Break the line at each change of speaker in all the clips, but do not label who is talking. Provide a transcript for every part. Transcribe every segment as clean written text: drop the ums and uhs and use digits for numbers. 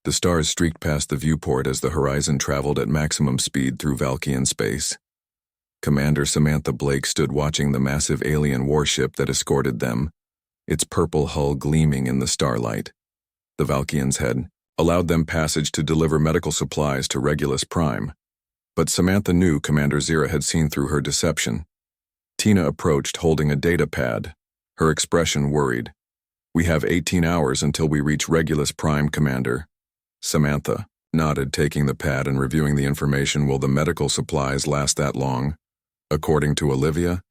The stars streaked past the viewport as the horizon traveled at maximum speed through Valkian space. Commander Samantha Blake stood watching the massive alien warship that escorted them, its purple hull gleaming in the starlight. The Valkians had allowed them passage to deliver medical supplies to Regulus Prime, but Samantha knew Commander Zira had seen through her deception. Tina approached holding a data pad, her expression worried. "We have 18 hours until we reach Regulus Prime, Commander." Samantha nodded, taking the pad and reviewing the information. "Will the medical supplies last that long?" According to Olivia,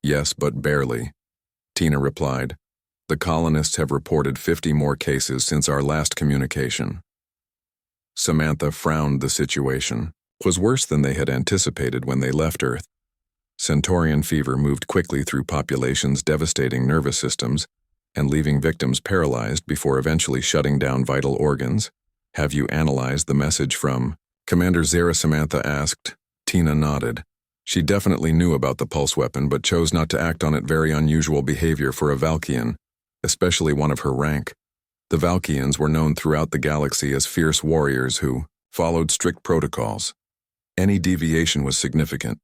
"Yes, but barely." Tina replied, "The colonists have reported 50 more cases since our last communication." Samantha frowned. The situation was worse than they had anticipated when they left Earth. Centaurian fever moved quickly through populations, devastating nervous systems and leaving victims paralyzed before eventually shutting down vital organs. "Have you analyzed the message from Commander Zara?" Samantha asked. Tina nodded. She definitely knew about the pulse weapon but chose not to act on it. Very unusual behavior for a Valkian, especially one of her rank. The Valkians were known throughout the galaxy as fierce warriors who followed strict protocols. Any deviation was significant.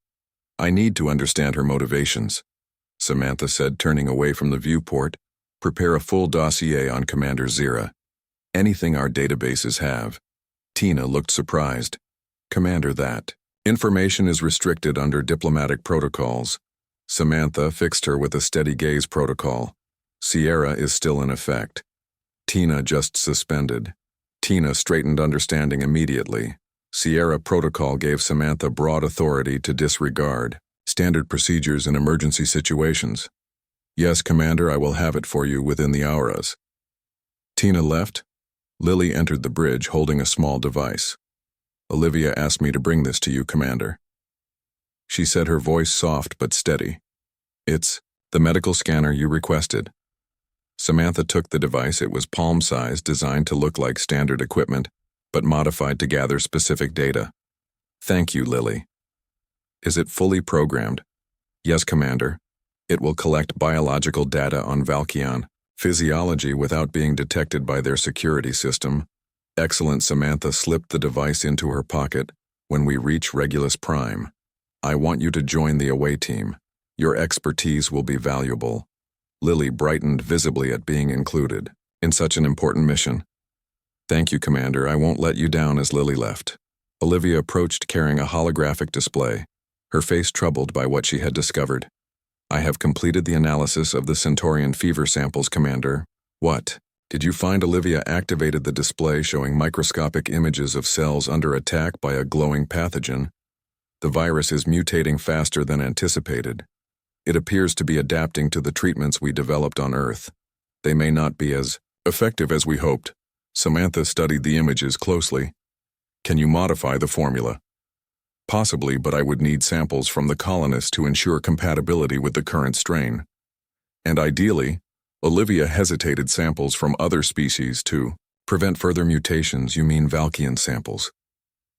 "I need to understand her motivations," Samantha said, turning away from the viewport. "Prepare a full dossier on Commander Zira. Anything our databases have." Tina looked surprised. "Commander, that information is restricted under diplomatic protocols." Samantha fixed her with a steady gaze. "Protocol Sierra is still in effect." Tina just suspended. Tina straightened, understanding immediately. Sierra Protocol gave Samantha broad authority to disregard standard procedures in emergency situations. "Yes, Commander, I will have it for you within the hours." Tina left. Lily entered the bridge holding a small device. "Olivia asked me to bring this to you, Commander," she said, her voice soft but steady. "It's the medical scanner you requested." Samantha took the device. It was palm-sized, designed to look like standard equipment, but modified to gather specific data. "Thank you, Lily." "Is it fully programmed?" "Yes, Commander. It will collect biological data on Valkian physiology without being detected by their security system." "Excellent." Samantha slipped the device into her pocket. "When we reach Regulus Prime, I want you to join the away team. Your expertise will be valuable." Lily brightened visibly at being included in such an important mission. "Thank you, Commander. I won't let you down." As Lily left, Olivia approached carrying a holographic display, her face troubled by what she had discovered. "I have completed the analysis of the Centaurian fever samples, Commander." "What did you find?" Olivia activated the display, showing microscopic images of cells under attack by a glowing pathogen. "The virus is mutating faster than anticipated. It appears to be adapting to the treatments we developed on Earth. They may not be as effective as we hoped." Samantha studied the images closely. "Can you modify the formula?" "Possibly, but I would need samples from the colonists to ensure compatibility with the current strain. And ideally," Olivia hesitated, "samples from other species to prevent further mutations." "You mean Valkian samples?"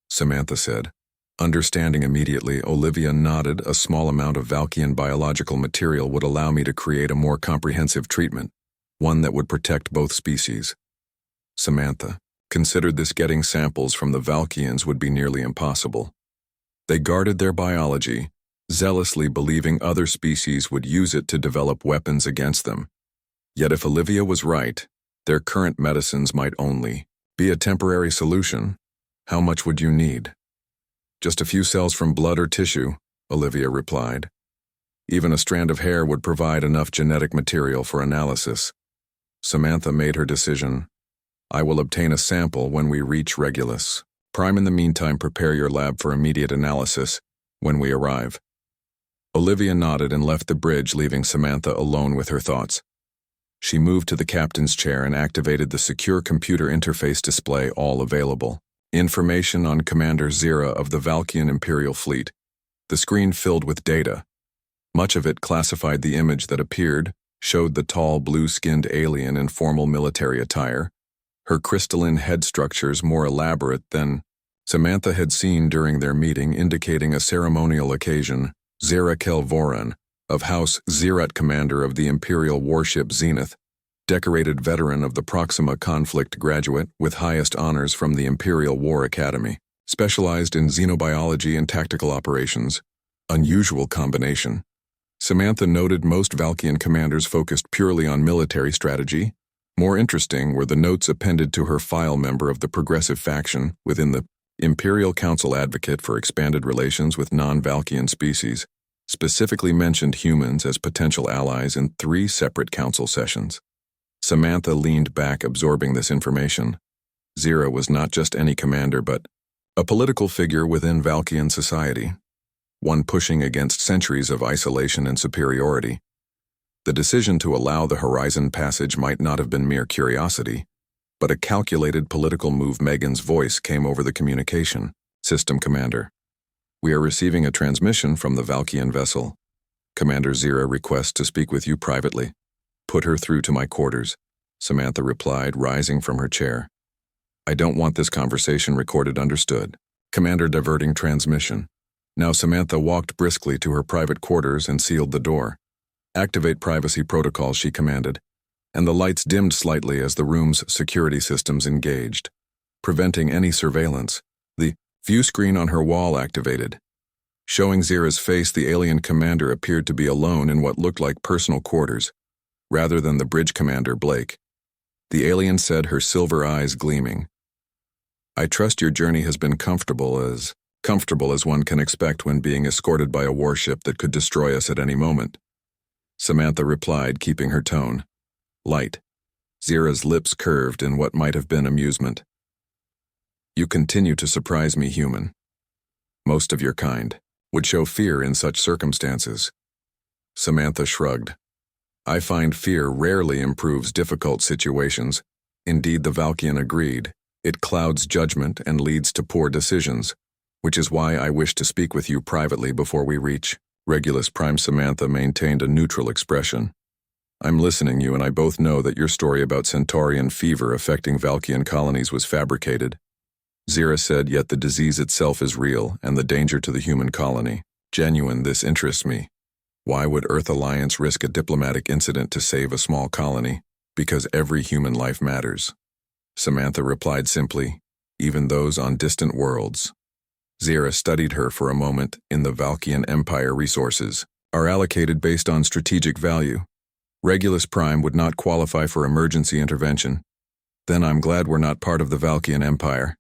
Samantha said. Understanding immediately, Olivia nodded. "A small amount of Valkian biological material would allow me to create a more comprehensive treatment, one that would protect both species." Samantha considered this. Getting samples from the Valkians would be nearly impossible. They guarded their biology, zealously believing other species would use it to develop weapons against them. Yet if Olivia was right, their current medicines might only be a temporary solution. "How much would you need?" "Just a few cells from blood or tissue," Olivia replied. "Even a strand of hair would provide enough genetic material for analysis." Samantha made her decision. "I will obtain a sample when we reach Regulus Prime. In the meantime, prepare your lab for immediate analysis when we arrive." Olivia nodded and left the bridge, leaving Samantha alone with her thoughts. She moved to the captain's chair and activated the secure computer interface display. All available information on Commander Zira of the Valkian Imperial Fleet. The screen filled with data. Much of it classified. The image that appeared showed the tall, blue-skinned alien in formal military attire, her crystalline head structures more elaborate than Samantha had seen during their meeting, indicating a ceremonial occasion. Zira Kelvoran, of House Zirat, commander of the Imperial warship Zenith, decorated veteran of the Proxima conflict graduate with highest honors from the Imperial War Academy, specialized in xenobiology and tactical operations. Unusual combination. Samantha noted most Valkian commanders focused purely on military strategy. More interesting were the notes appended to her file member of the progressive faction within the Imperial Council advocate for expanded relations with non-Valkian species, specifically mentioned humans as potential allies in 3 separate council sessions. Samantha leaned back, absorbing this information. Zira was not just any commander but a political figure within Valkian society, one pushing against centuries of isolation and superiority. The decision to allow the Horizon passage might not have been mere curiosity, but a calculated political move. Megan's voice came over the communication. System Commander. We are receiving a transmission from the Valkian vessel. Commander Zira requests to speak with you privately. Put her through to my quarters, Samantha replied, rising from her chair. I don't want this conversation recorded. Understood. Commander diverting transmission. Now Samantha walked briskly to her private quarters and sealed the door. Activate privacy protocol, she commanded, and the lights dimmed slightly as the room's security systems engaged, preventing any surveillance. The view screen on her wall activated. Showing Zira's face, the alien commander appeared to be alone in what looked like personal quarters, rather than the bridge commander, Blake. The alien said, her silver eyes gleaming. I trust your journey has been comfortable as one can expect when being escorted by a warship that could destroy us at any moment. Samantha replied, keeping her tone light. Zira's lips curved in what might have been amusement. You continue to surprise me, human. Most of your kind would show fear in such circumstances. Samantha shrugged. I find fear rarely improves difficult situations. Indeed, the Valkian agreed. It clouds judgment and leads to poor decisions, which is why I wish to speak with you privately before we reach Regulus Prime. Samantha maintained a neutral expression. I'm listening you, and I both know that your story about Centaurian fever affecting Valkian colonies was fabricated. Zira said, yet the disease itself is real, and the danger to the human colony genuine. This interests me. Why would Earth Alliance risk a diplomatic incident to save a small colony? Because every human life matters. Samantha replied simply, even those on distant worlds. Zira studied her for a moment. In the Valkian Empire, resources are allocated based on strategic value. Regulus Prime would not qualify for emergency intervention. Then I'm glad we're not part of the Valkian Empire,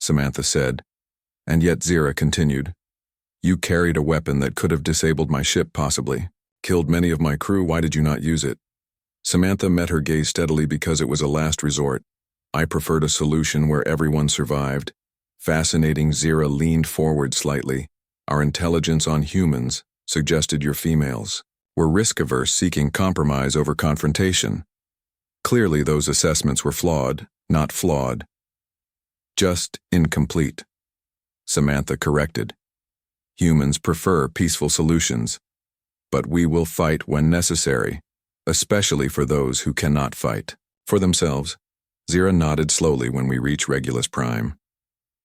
Samantha said. And yet, Zira continued, you carried a weapon that could have disabled my ship, possibly killed many of my crew. Why did you not use it? Samantha met her gaze steadily. Because it was a last resort. I preferred a solution where everyone survived. Fascinating. Zira leaned forward slightly. Our intelligence on humans suggested your females were risk-averse, seeking compromise over confrontation. Clearly those assessments were flawed, not flawed. Just incomplete. Samantha corrected. Humans prefer peaceful solutions, but we will fight when necessary, especially for those who cannot fight for themselves. Zira nodded slowly. When we reach Regulus Prime,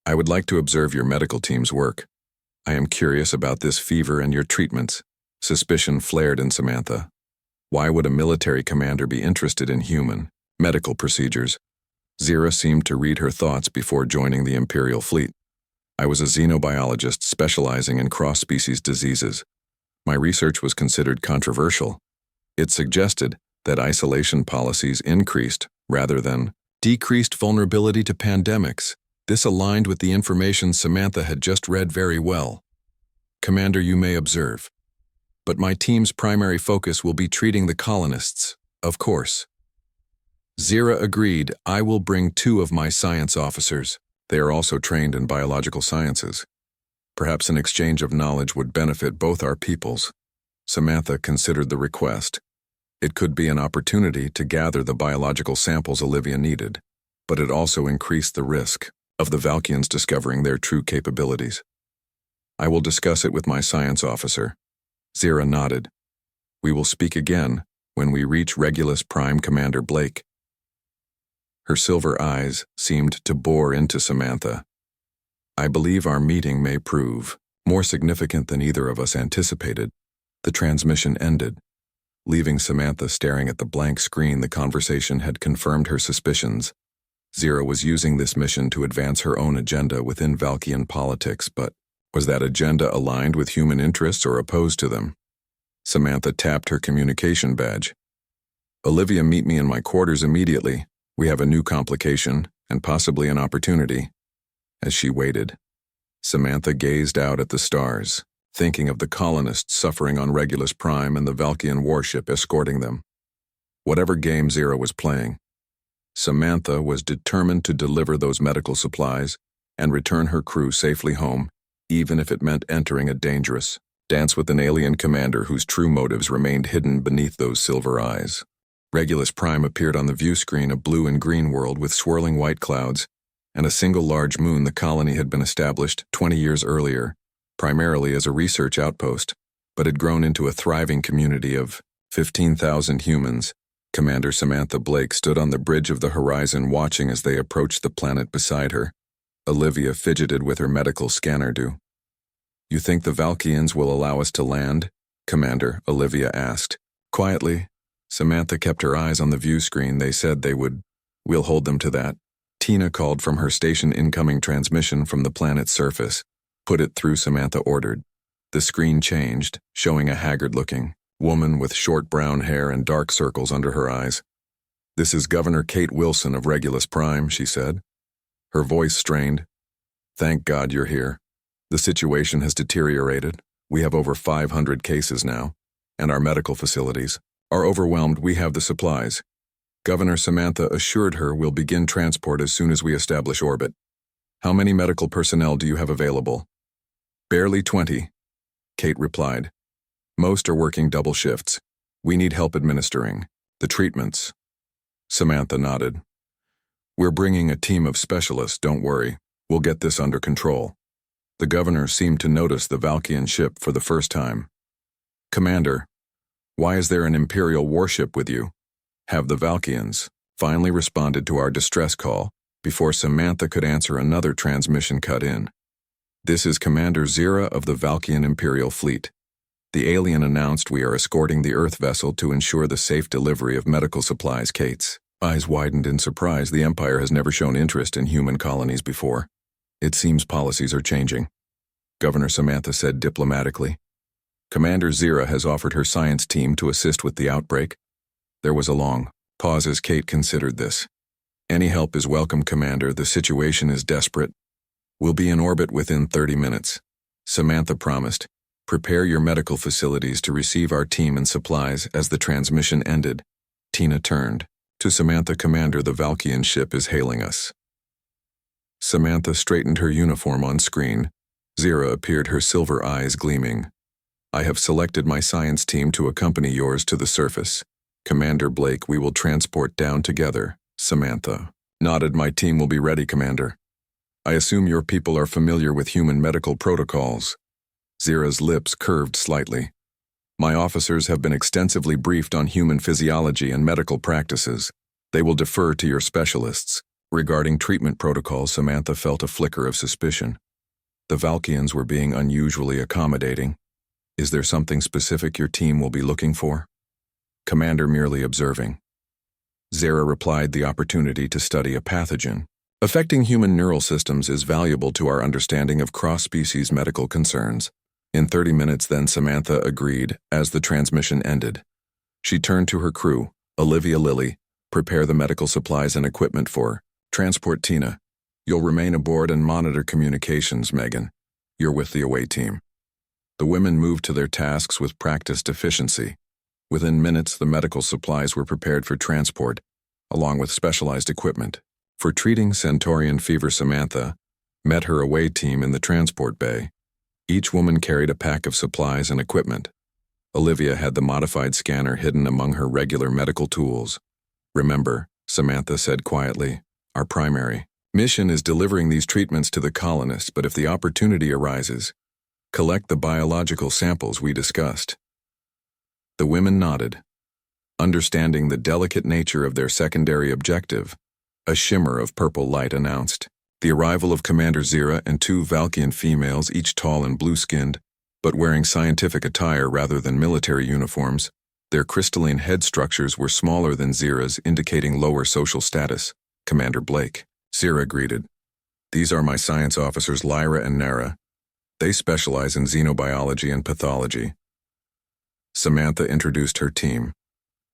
I would like to observe your medical team's work. I am curious about this fever and your treatments. Suspicion flared in Samantha. Why would a military commander be interested in human medical procedures? Zira seemed to read her thoughts before joining the Imperial fleet. I was a xenobiologist specializing in cross-species diseases. My research was considered controversial. It suggested that isolation policies increased rather than decreased vulnerability to pandemics. This aligned with the information Samantha had just read very well. Commander, you may observe, but my team's primary focus will be treating the colonists, of course. Zira agreed. I will bring 2 of my science officers. They are also trained in biological sciences. Perhaps an exchange of knowledge would benefit both our peoples. Samantha considered the request. It could be an opportunity to gather the biological samples Olivia needed, but it also increased the risk of the Valkians discovering their true capabilities. I will discuss it with my science officer. Zira nodded. We will speak again when we reach Regulus Prime. Commander Blake. Her silver eyes seemed to bore into Samantha. I believe our meeting may prove more significant than either of us anticipated. The transmission ended, Leaving Samantha staring at the blank screen, the conversation had confirmed her suspicions. Zira was using this mission to advance her own agenda within Valkian politics, but was that agenda aligned with human interests or opposed to them? Samantha tapped her communication badge. Olivia, meet me in my quarters immediately. We have a new complication, and possibly an opportunity. As she waited, Samantha gazed out at the stars, thinking of the colonists suffering on Regulus Prime and the Valkian warship escorting them. Whatever game Zira was playing, Samantha was determined to deliver those medical supplies and return her crew safely home, even if it meant entering a dangerous dance with an alien commander whose true motives remained hidden beneath those silver eyes. Regulus Prime appeared on the view screen, a blue and green world with swirling white clouds and a single large moon. The colony had been established 20 years earlier, primarily as a research outpost, but had grown into a thriving community of 15,000 humans. Commander Samantha Blake stood on the bridge of the horizon watching as they approached the planet beside her. Olivia fidgeted with her medical scanner. You think the Valkians will allow us to land? Commander, Olivia asked. Quietly, Samantha kept her eyes on the view screen. They said they would. We'll hold them to that. Tina called from her station. Incoming transmission from the planet's surface. Put it through, Samantha ordered. The screen changed, showing a haggard-looking woman with short brown hair and dark circles under her eyes. This is Governor Kate Wilson of Regulus Prime, she said. Her voice strained. Thank God you're here. The situation has deteriorated. We have over 500 cases now, and our medical facilities are overwhelmed. We have the supplies. Governor Samantha assured her we'll begin transport as soon as we establish orbit. How many medical personnel do you have available? Barely 20, Kate replied. Most are working double shifts. We need help administering the treatments. Samantha nodded. We're bringing a team of specialists, don't worry. We'll get this under control. The governor seemed to notice the Valkian ship for the first time. Commander, why is there an Imperial warship with you? Have the Valkians finally responded to our distress call before Samantha could answer. Another transmission cut in. This is Commander Zira of the Valkian Imperial Fleet. The alien announced we are escorting the Earth vessel to ensure the safe delivery of medical supplies. Kate's eyes widened in surprise. The Empire has never shown interest in human colonies before. It seems policies are changing, Governor Samantha said diplomatically. Commander Zira has offered her science team to assist with the outbreak. There was a long pause as Kate considered this. Any help is welcome, Commander. The situation is desperate. We'll be in orbit within 30 minutes, Samantha promised. Prepare your medical facilities to receive our team and supplies. As the transmission ended, Tina turned to Samantha. Commander, the Valkian ship is hailing us. Samantha straightened her uniform on screen. Zira appeared, her silver eyes gleaming. I have selected my science team to accompany yours to the surface. Commander Blake, we will transport down together. Samantha nodded. My team will be ready, Commander. I assume your people are familiar with human medical protocols. Zira's lips curved slightly. My officers have been extensively briefed on human physiology and medical practices. They will defer to your specialists. Regarding treatment protocols, Samantha felt a flicker of suspicion. The Valkians were being unusually accommodating. Is there something specific your team will be looking for? Commander, merely observing. Zira replied, the opportunity to study a pathogen affecting human neural systems is valuable to our understanding of cross-species medical concerns. In 30 minutes then, Samantha agreed. As the transmission ended, she turned to her crew. Olivia, Lily, prepare the medical supplies and equipment for transport. Tina, you'll remain aboard and monitor communications. Megan, you're with the away team. The women moved to their tasks with practiced efficiency. Within minutes, the medical supplies were prepared for transport, along with specialized equipment. For treating Centaurian fever, Samantha met her away team in the transport bay. Each woman carried a pack of supplies and equipment. Olivia had the modified scanner hidden among her regular medical tools. Remember, Samantha said quietly, our primary mission is delivering these treatments to the colonists, but if the opportunity arises, collect the biological samples we discussed. The women nodded. Understanding the delicate nature of their secondary objective, a shimmer of purple light announced the arrival of Commander Zira and 2 Valkian females, each tall and blue-skinned, but wearing scientific attire rather than military uniforms. Their crystalline head structures were smaller than Zira's, indicating lower social status. Commander Blake. Zira greeted. These are my science officers Lyra and Nara. They specialize in xenobiology and pathology. Samantha introduced her team.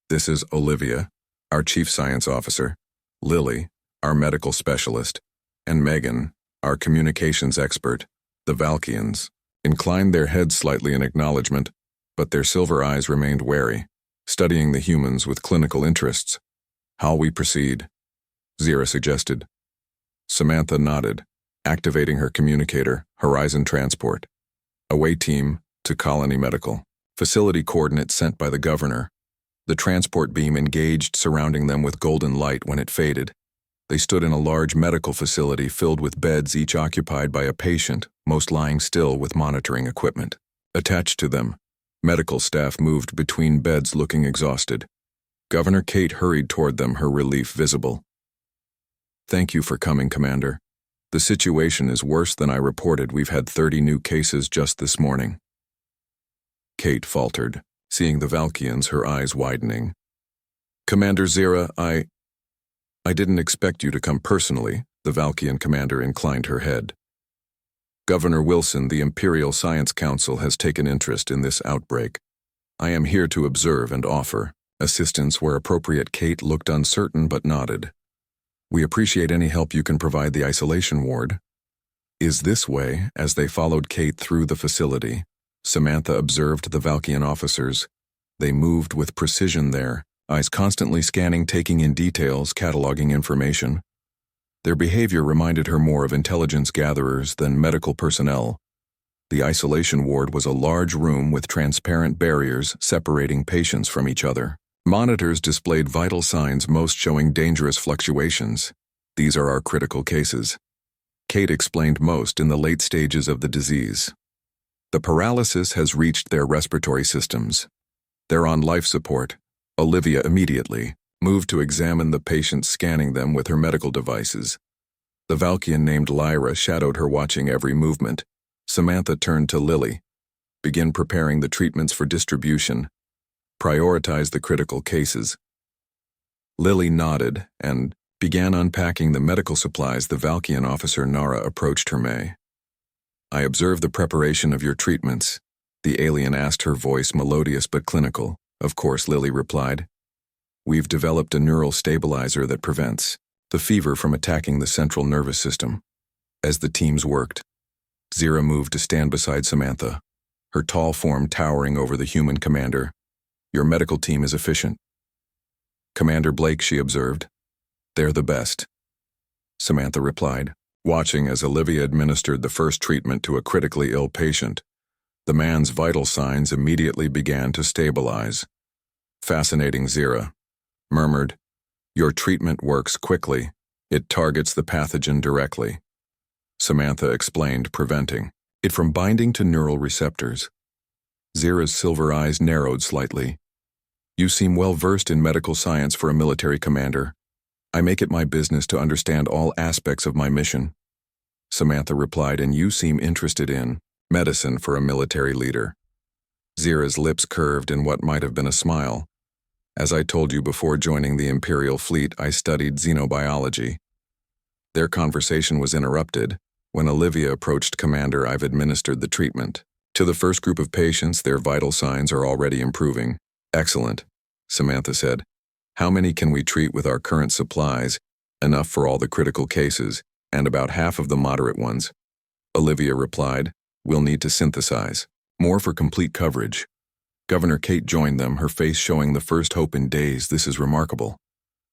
This is Olivia, our chief science officer, Lily, our medical specialist, and Megan, our communications expert. The Valkians inclined their heads slightly in acknowledgement, but their silver eyes remained wary, studying the humans with clinical interests. How we proceed? Zira suggested. Samantha nodded, activating her communicator, Horizon Transport. Away team to Colony Medical. Facility coordinates sent by the governor. The transport beam engaged, surrounding them with golden light when it faded. They stood in a large medical facility filled with beds, each occupied by a patient, most lying still with monitoring equipment. Attached to them, medical staff moved between beds looking exhausted. Governor Kate hurried toward them, her relief visible. Thank you for coming, Commander. The situation is worse than I reported. We've had 30 new cases just this morning. Kate faltered, seeing the Valkians, her eyes widening. Commander Zira, I didn't expect you to come personally, the Valkian commander inclined her head. Governor Wilson, the Imperial Science Council, has taken interest in this outbreak. I am here to observe and offer assistance where appropriate. Kate looked uncertain but nodded. We appreciate any help you can provide the isolation ward. Is this way? As they followed Kate through the facility, Samantha observed the Valkian officers. They moved with precision there, eyes constantly scanning, taking in details, cataloging information. Their behavior reminded her more of intelligence gatherers than medical personnel. The isolation ward was a large room with transparent barriers separating patients from each other. Monitors displayed vital signs, most showing dangerous fluctuations. These are our critical cases. Kate explained, most in the late stages of the disease. The paralysis has reached their respiratory systems. They're on life support. Olivia immediately moved to examine the patients, scanning them with her medical devices. The Valkian named Lyra shadowed her, watching every movement. Samantha turned to Lily. Begin preparing the treatments for distribution. Prioritize the critical cases. Lily nodded and began unpacking the medical supplies. The Valkian officer Nara approached her. May I observe the preparation of your treatments? The alien asked, her voice melodious but clinical. Of course, Lily replied. We've developed a neural stabilizer that prevents the fever from attacking the central nervous system. As the teams worked, Zira moved to stand beside Samantha, her tall form towering over the human commander. Your medical team is efficient. Commander Blake, she observed. They're the best. Samantha replied, watching as Olivia administered the first treatment to a critically ill patient. The man's vital signs immediately began to stabilize. Fascinating, Zira murmured. Your treatment works quickly. It targets the pathogen directly. Samantha explained, preventing it from binding to neural receptors. Zira's silver eyes narrowed slightly. You seem well versed in medical science for a military commander. I make it my business to understand all aspects of my mission. Samantha replied, and you seem interested in medicine for a military leader. Zira's lips curved in what might have been a smile. As I told you before joining the Imperial fleet, I studied xenobiology. Their conversation was interrupted when Olivia approached. Commander, I've administered the treatment to the first group of patients. Their vital signs are already improving. Excellent, Samantha said. How many can we treat with our current supplies? Enough for all the critical cases, and about half of the moderate ones. Olivia replied, we'll need to synthesize more for complete coverage. Governor Kate joined them, her face showing the first hope in days. This is remarkable.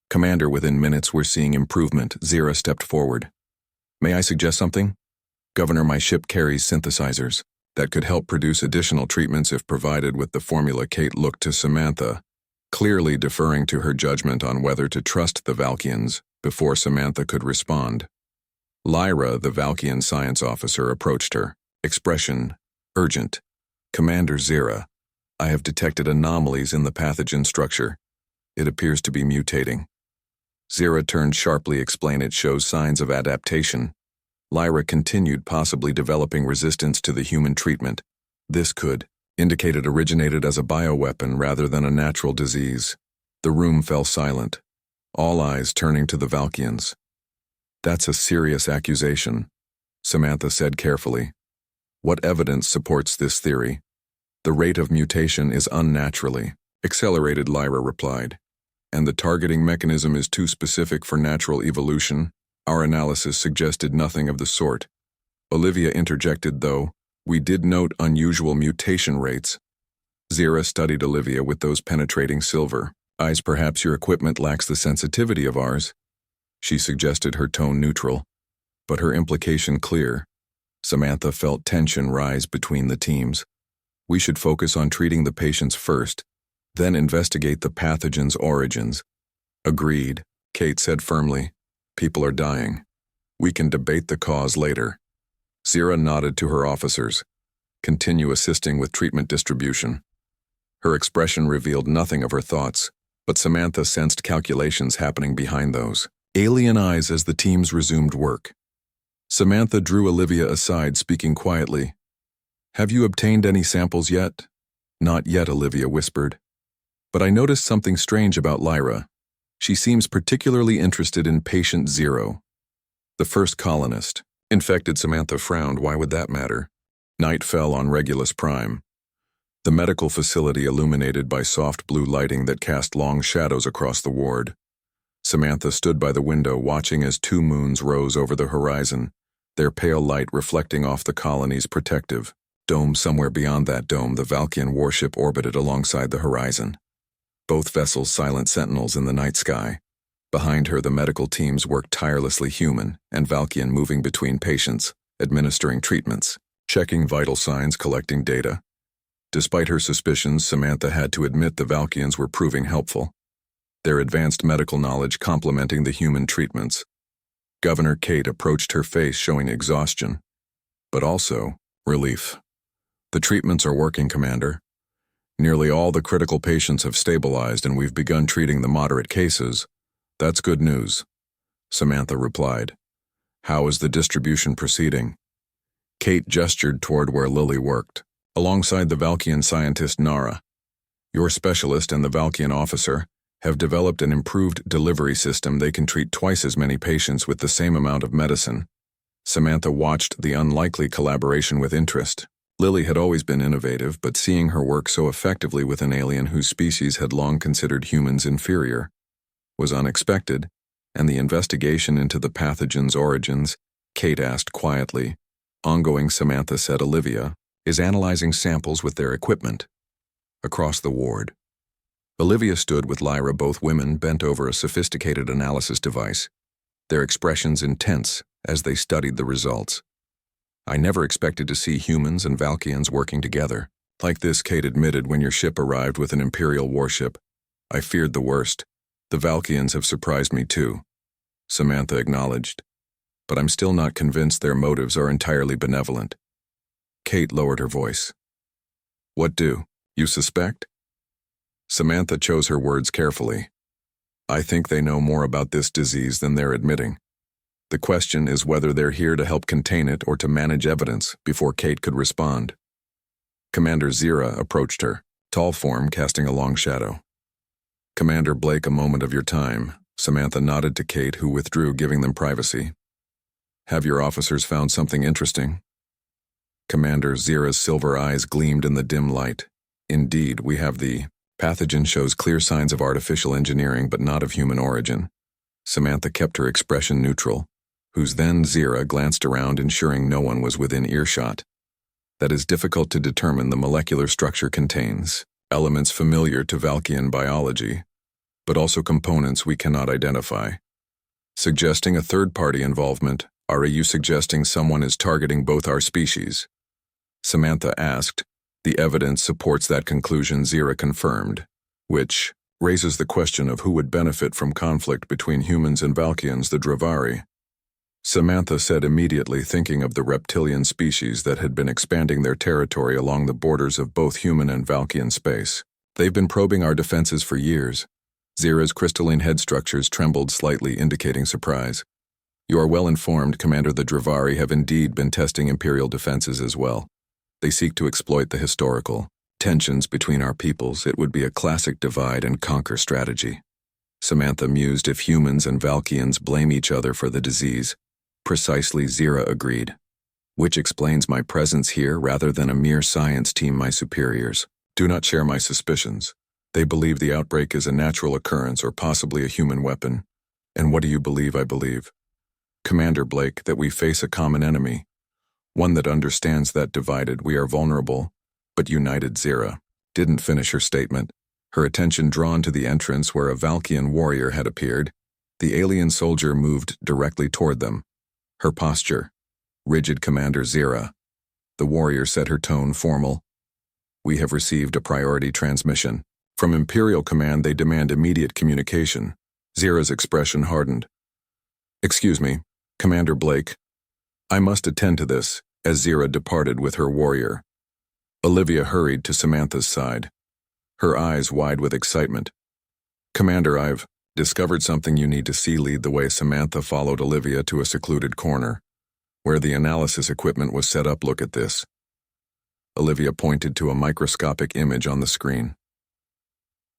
Commander, within minutes we're seeing improvement. Zira stepped forward. May I suggest something? Governor, my ship carries synthesizers that could help produce additional treatments if provided with the formula. Kate looked to Samantha, clearly deferring to her judgment on whether to trust the Valkians. Before Samantha could respond, Lyra, the Valkian science officer, approached her, expression urgent. Commander Zira, I have detected anomalies in the pathogen structure. It appears to be mutating. Zira turned sharply. Explain. It shows signs of adaptation. Lyra continued, possibly developing resistance to the human treatment. This could indicated originated as a bioweapon rather than a natural disease. The room fell silent, all eyes turning to the Valkyans. "That's a serious accusation," Samantha said carefully. "What evidence supports this theory?" "The rate of mutation is unnaturally accelerated," Lyra replied. "And the targeting mechanism is too specific for natural evolution. Our analysis suggested nothing of the sort." Olivia interjected, though, "We did note unusual mutation rates." Zira studied Olivia with those penetrating silver eyes. "Perhaps your equipment lacks the sensitivity of ours," she suggested, her tone neutral, but her implication clear. Samantha felt tension rise between the teams. "We should focus on treating the patients first, then investigate the pathogen's origins." "Agreed," Kate said firmly. "People are dying. We can debate the cause later." Zira nodded to her officers. "Continue assisting with treatment distribution." Her expression revealed nothing of her thoughts, but Samantha sensed calculations happening behind those alien eyes as the teams resumed work. Samantha drew Olivia aside, speaking quietly. "Have you obtained any samples yet?" "Not yet," Olivia whispered. "But I noticed something strange about Lyra. She seems particularly interested in patient 0. The first colonist." Infected, Samantha frowned. "Why would that matter?" Night fell on Regulus Prime, the medical facility illuminated by soft blue lighting that cast long shadows across the ward. Samantha stood by the window, watching as 2 moons rose over the horizon, their pale light reflecting off the colony's protective dome. Somewhere beyond that dome, the Valkian warship orbited alongside the horizon, both vessels silent sentinels in the night sky. Behind her, the medical teams worked tirelessly, human and Valkian, moving between patients, administering treatments, checking vital signs, collecting data. Despite her suspicions, Samantha had to admit the Valkians were proving helpful, their advanced medical knowledge complementing the human treatments. Governor Kate approached, her face showing exhaustion, but also relief. "The treatments are working, Commander. Nearly all the critical patients have stabilized, and we've begun treating the moderate cases." "That's good news," Samantha replied. "How is the distribution proceeding?" Kate gestured toward where Lily worked, alongside the Valkian scientist Nara. "Your specialist and the Valkian officer have developed an improved delivery system. They can treat twice as many patients with the same amount of medicine." Samantha watched the unlikely collaboration with interest. Lily had always been innovative, but seeing her work so effectively with an alien whose species had long considered humans inferior was unexpected. "And the investigation into the pathogen's origins?" Kate asked quietly. "Ongoing," Samantha said. "Olivia is analyzing samples with their equipment." Across the ward, Olivia stood with Lyra, both women bent over a sophisticated analysis device, their expressions intense as they studied the results. "I never expected to see humans and Valkians working together like this," Kate admitted. "When your ship arrived with an Imperial warship, I feared the worst. The Valkians have surprised me too," Samantha acknowledged. "But I'm still not convinced their motives are entirely benevolent." Kate lowered her voice. "What do you suspect?" Samantha chose her words carefully. "I think they know more about this disease than they're admitting. The question is whether they're here to help contain it or to manage evidence." Before Kate could respond, Commander Zira approached her, tall form casting a long shadow. "Commander Blake, a moment of your time." Samantha nodded to Kate, who withdrew, giving them privacy. "Have your officers found something interesting?" Commander Zira's silver eyes gleamed in the dim light. "Indeed, we have. The pathogen shows clear signs of artificial engineering, but not of human origin." Samantha kept her expression neutral, whose then Zira glanced around, ensuring no one was within earshot. "That is difficult to determine. The molecular structure contains elements familiar to Valkian biology, but also components we cannot identify." "Suggesting a third-party involvement. Are you suggesting someone is targeting both our species?" Samantha asked. "The evidence supports that conclusion," Zira confirmed, "which raises the question of who would benefit from conflict between humans and Valkians, the Dravari." Samantha said, immediately thinking of the reptilian species that had been expanding their territory along the borders of both human and Valkian space. "They've been probing our defenses for years." Zira's crystalline head structures trembled slightly, indicating surprise. "You are well informed, Commander. The Dravari have indeed been testing Imperial defenses as well. They seek to exploit the historical tensions between our peoples, it would be a classic divide and conquer strategy. Samantha mused if humans and Valkians blame each other for the disease. Precisely, Zira agreed. Which explains my presence here rather than a mere science team. My superiors do not share my suspicions. They believe the outbreak is a natural occurrence or possibly a human weapon. And what do you believe I believe? Commander Blake, that we face a common enemy. One that understands that divided we are vulnerable, but united. Zira didn't finish her statement, her attention drawn to the entrance where a Valkian warrior had appeared. The alien soldier moved directly toward them. Her posture rigid. Commander Zira. The warrior said, her tone formal. We have received a priority transmission. From Imperial Command, they demand immediate communication. Zira's expression hardened. Excuse me, Commander Blake. I must attend to this, as Zira departed with her warrior. Olivia hurried to Samantha's side, her eyes wide with excitement. Commander, I've discovered something you need to see. Lead the way. Samantha followed Olivia to a secluded corner, where the analysis equipment was set up. Look at this. Olivia pointed to a microscopic image on the screen.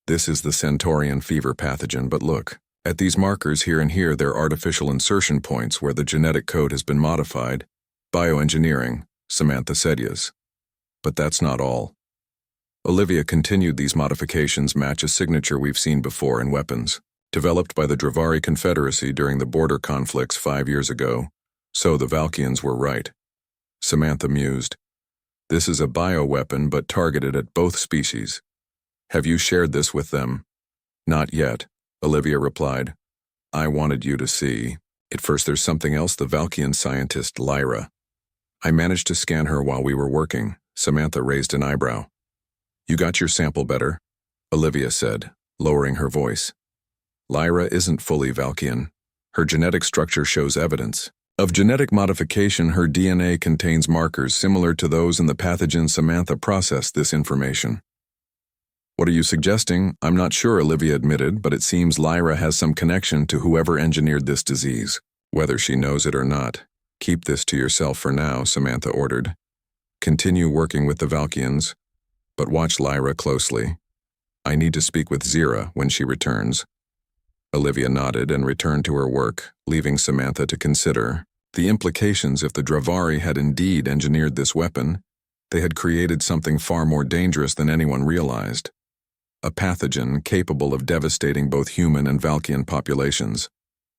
This is the Centaurian fever pathogen, but look at these markers here and here. They're artificial insertion points where the genetic code has been modified. Bioengineering, Samantha said. Yes. But that's not all. Olivia continued. These modifications match a signature we've seen before in weapons, developed by the Dravari Confederacy during the border conflicts 5 years ago. So the Valkians were right. Samantha mused. This is a bioweapon but targeted at both species. Have you shared this with them? Not yet, Olivia replied. I wanted you to see. At first, there's something else. The Valkian scientist Lyra. I managed to scan her while we were working. Samantha raised an eyebrow. You got your sample better? Olivia said, lowering her voice. Lyra isn't fully Valkian. Her genetic structure shows evidence of genetic modification. Her DNA contains markers similar to those in the pathogen. Samantha processed this information. What are you suggesting? I'm not sure, Olivia admitted, but it seems Lyra has some connection to whoever engineered this disease. Whether she knows it or not, keep this to yourself for now, Samantha ordered. Continue working with the Valkians, but watch Lyra closely. I need to speak with Zira when she returns. Olivia nodded and returned to her work, leaving Samantha to consider the implications. If the Dravari had indeed engineered this weapon, they had created something far more dangerous than anyone realized. A pathogen capable of devastating both human and Valkian populations.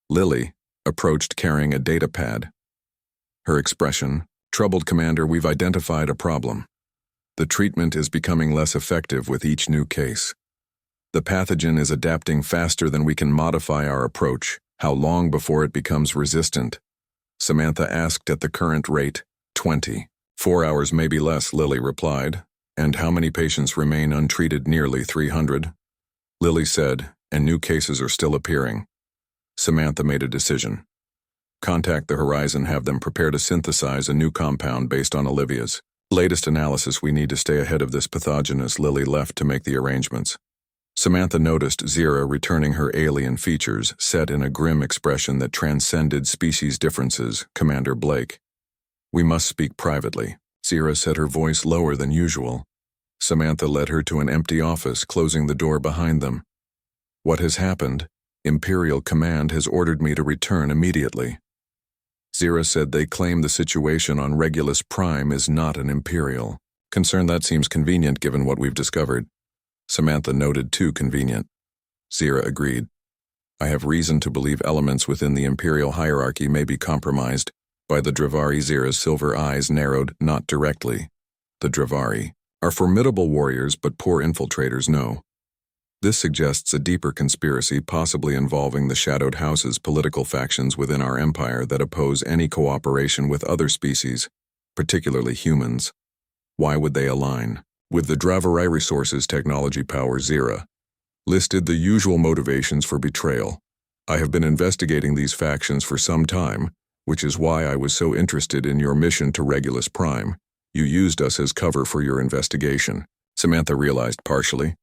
Lily approached carrying a data pad. Her expression troubled. Commander, we've identified a problem. The treatment is becoming less effective with each new case. The pathogen is adapting faster than we can modify our approach. How long before it becomes resistant? Samantha asked. At the current rate, 20. 4 hours, maybe less, Lily replied. And how many patients remain untreated? Nearly 300. Lily said, and new cases are still appearing. Samantha made a decision. Contact the Horizon, have them prepare to synthesize a new compound based on Olivia's latest analysis. We need to stay ahead of this pathogen. As Lily left to make the arrangements, Samantha noticed Zira returning her alien features, set in a grim expression that transcended species differences. Commander Blake. We must speak privately, Zira said, her voice lower than usual. Samantha led her to an empty office, closing the door behind them. What has happened? Imperial Command has ordered me to return immediately. Zira said they claim the situation on Regulus Prime is not an Imperial concern. That seems convenient given what we've discovered. Samantha noted. Too convenient. Zira agreed. I have reason to believe elements within the Imperial hierarchy may be compromised by the Dravari. Zira's silver eyes narrowed. Not directly. The Dravari are formidable warriors but poor infiltrators. No. This suggests a deeper conspiracy, possibly involving the Shadowed House's political factions within our empire that oppose any cooperation with other species, particularly humans. Why would they align with the Dravari? Resources, technology, power. Zira listed the usual motivations for betrayal. I have been investigating these factions for some time, which is why I was so interested in your mission to Regulus Prime. You used us as cover for your investigation. Samantha realized partially.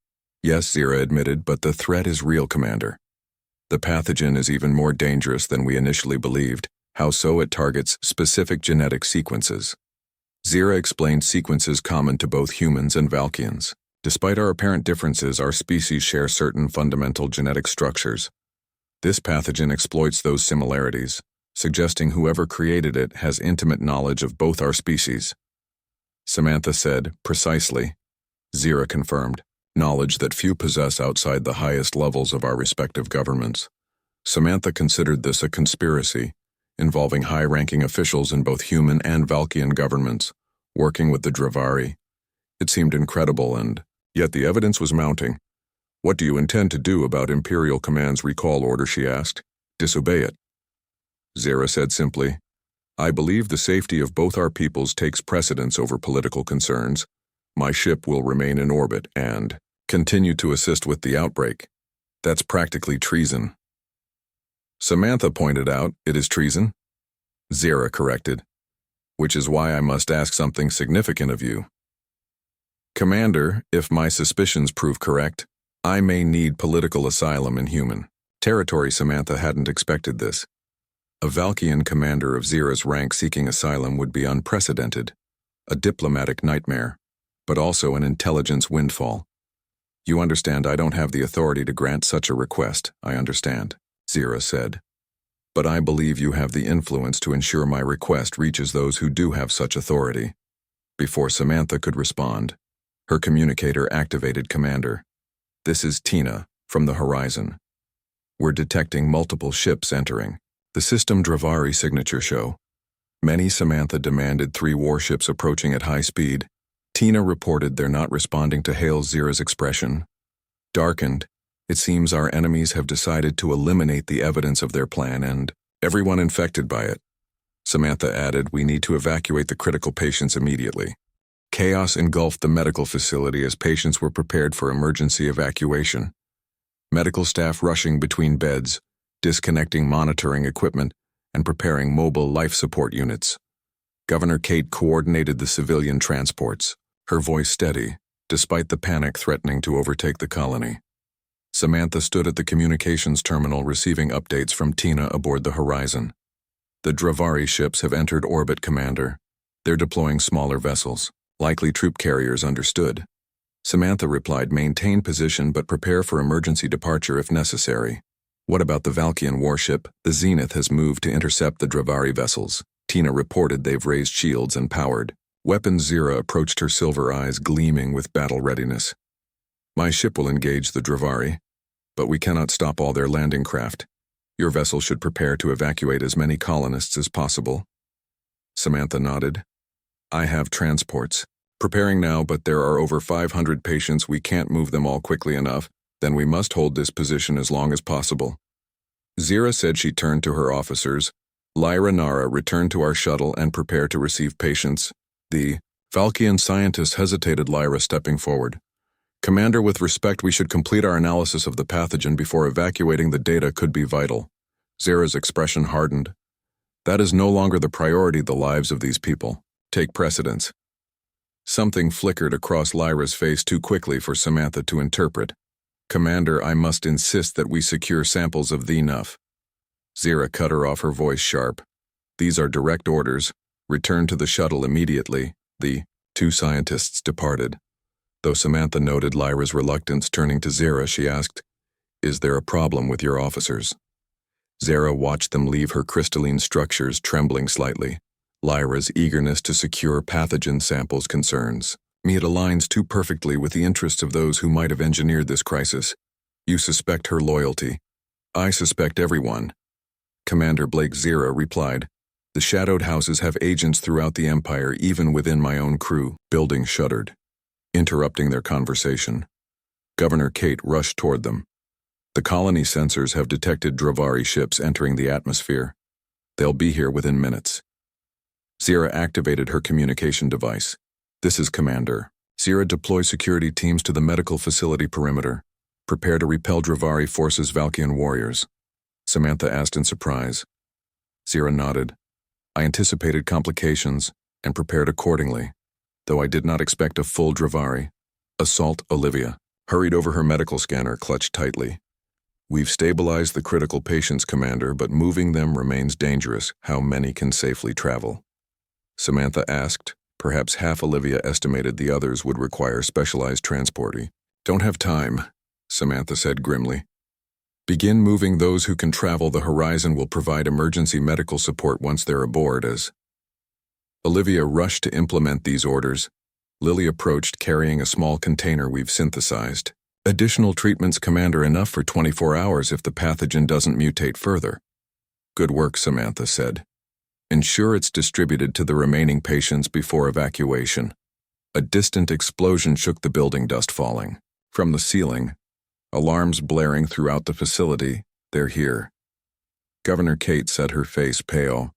Yes, Zira admitted, but the threat is real, Commander. The pathogen is even more dangerous than we initially believed. How so? It targets specific genetic sequences. Zira explained sequences common to both humans and Valkians. Despite our apparent differences, our species share certain fundamental genetic structures. This pathogen exploits those similarities, suggesting whoever created it has intimate knowledge of both our species. Samantha said, precisely. Zira confirmed, knowledge that few possess outside the highest levels of our respective governments. Samantha considered this a conspiracy, involving high-ranking officials in both human and Valkian governments, working with the Dravari. It seemed incredible, and yet the evidence was mounting. What do you intend to do about Imperial Command's recall order, she asked. Disobey it. Zira said simply, I believe the safety of both our peoples takes precedence over political concerns. My ship will remain in orbit and continue to assist with the outbreak. That's practically treason. Samantha pointed out, it is treason? Zira corrected, which is why I must ask something significant of you. Commander, if my suspicions prove correct, I may need political asylum in human territory. Samantha hadn't expected this. A Valkian commander of Zira's rank seeking asylum would be unprecedented, a diplomatic nightmare, but also an intelligence windfall. You understand I don't have the authority to grant such a request, I understand, Zira said. But I believe you have the influence to ensure my request reaches those who do have such authority. Before Samantha could respond, her communicator activated. Commander, this is Tina, from the horizon. We're detecting multiple ships entering. The system Dravari signature show. Many. Samantha demanded 3 warships approaching at high speed. Tina reported they're not responding to hail. Zira's expression darkened. It seems our enemies have decided to eliminate the evidence of their plan and everyone infected by it. Samantha added, we need to evacuate the critical patients immediately. Chaos engulfed the medical facility as patients were prepared for emergency evacuation. Medical staff rushing between beds, disconnecting monitoring equipment, and preparing mobile life support units. Governor Kate coordinated the civilian transports, her voice steady, despite the panic threatening to overtake the colony. Samantha stood at the communications terminal receiving updates from Tina aboard the horizon. The Dravari ships have entered orbit, Commander. They're deploying smaller vessels, likely troop carriers. Understood. Samantha replied, maintain position but prepare for emergency departure if necessary. What about the Valkian warship? The Zenith has moved to intercept the Dravari vessels. Tina reported they've raised shields and powered weapons. Zira approached, her silver eyes gleaming with battle readiness. My ship will engage the Dravari, but we cannot stop all their landing craft. Your vessel should prepare to evacuate as many colonists as possible. Samantha nodded. I have transports. Preparing now, but there are over 500 patients. We can't move them all quickly enough. Then we must hold this position as long as possible. Zira said. She turned to her officers. Lyra, Nara, return to our shuttle and prepare to receive patients. The Valkian scientist hesitated. Lyra stepping forward. Commander, with respect, we should complete our analysis of the pathogen before evacuating. The data could be vital. Zira's expression hardened. That is no longer the priority. The lives of these people take precedence. Something flickered across Lyra's face too quickly for Samantha to interpret. Commander, I must insist that we secure samples of the enough. Zira cut her off, her voice sharp. These are direct orders. Return to the shuttle immediately. The 2 scientists departed. Though Samantha noted Lyra's reluctance, turning to Zira, she asked, is there a problem with your officers? Zira watched them leave, her crystalline structures trembling slightly. Lyra's eagerness to secure pathogen samples concerns me. It aligns too perfectly with the interests of those who might have engineered this crisis. You suspect her loyalty. I suspect everyone. Commander Blake. Zira replied. The shadowed houses have agents throughout the Empire, even within my own crew. Building shuddered, interrupting their conversation. Governor Kate rushed toward them. The colony sensors have detected Dravari ships entering the atmosphere. They'll be here within minutes. Zira activated her communication device. This is Commander. Zira, deploy security teams to the medical facility perimeter. Prepare to repel Dravari forces. Valkian warriors. Samantha asked in surprise. Zira nodded. I anticipated complications and prepared accordingly, though I did not expect a full Dravari. Assault. Olivia hurried over, her medical scanner clutched tightly. We've stabilized the critical patients, Commander, but moving them remains dangerous. How many can safely travel? Samantha asked, Perhaps half Olivia estimated the others would require specialized transporting. Don't have time, Samantha said grimly. Begin moving those who can travel. The Horizon will provide emergency medical support once they're aboard. As Olivia rushed to implement these orders, Lily approached carrying a small container we've synthesized. Additional treatments, Commander, enough for 24 hours if the pathogen doesn't mutate further. Good work, Samantha said. Ensure it's distributed to the remaining patients before evacuation. A distant explosion shook the building, dust falling from the ceiling. Alarms blaring throughout the facility. They're here. Governor Kate said, her face pale.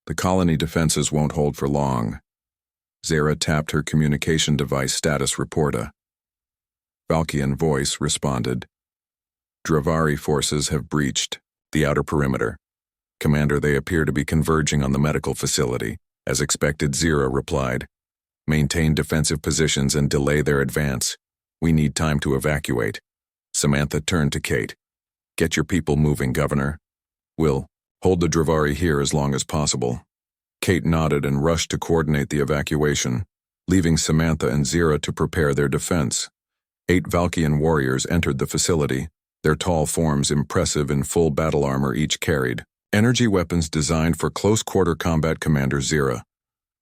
The colony defenses won't hold for long. Zara tapped her communication device. Status report. A Valkian voice responded. Dravari forces have breached the outer perimeter. Commander, they appear to be converging on the medical facility. As expected, Zara replied. Maintain defensive positions and delay their advance. We need time to evacuate. Samantha turned to Kate. Get your people moving, Governor. We'll hold the Dravari here as long as possible. Kate nodded and rushed to coordinate the evacuation, leaving Samantha and Zira to prepare their defense. 8 Valkian warriors entered the facility, their tall forms impressive in full battle armor each carried energy weapons designed for close-quarter combat. Commander Zira,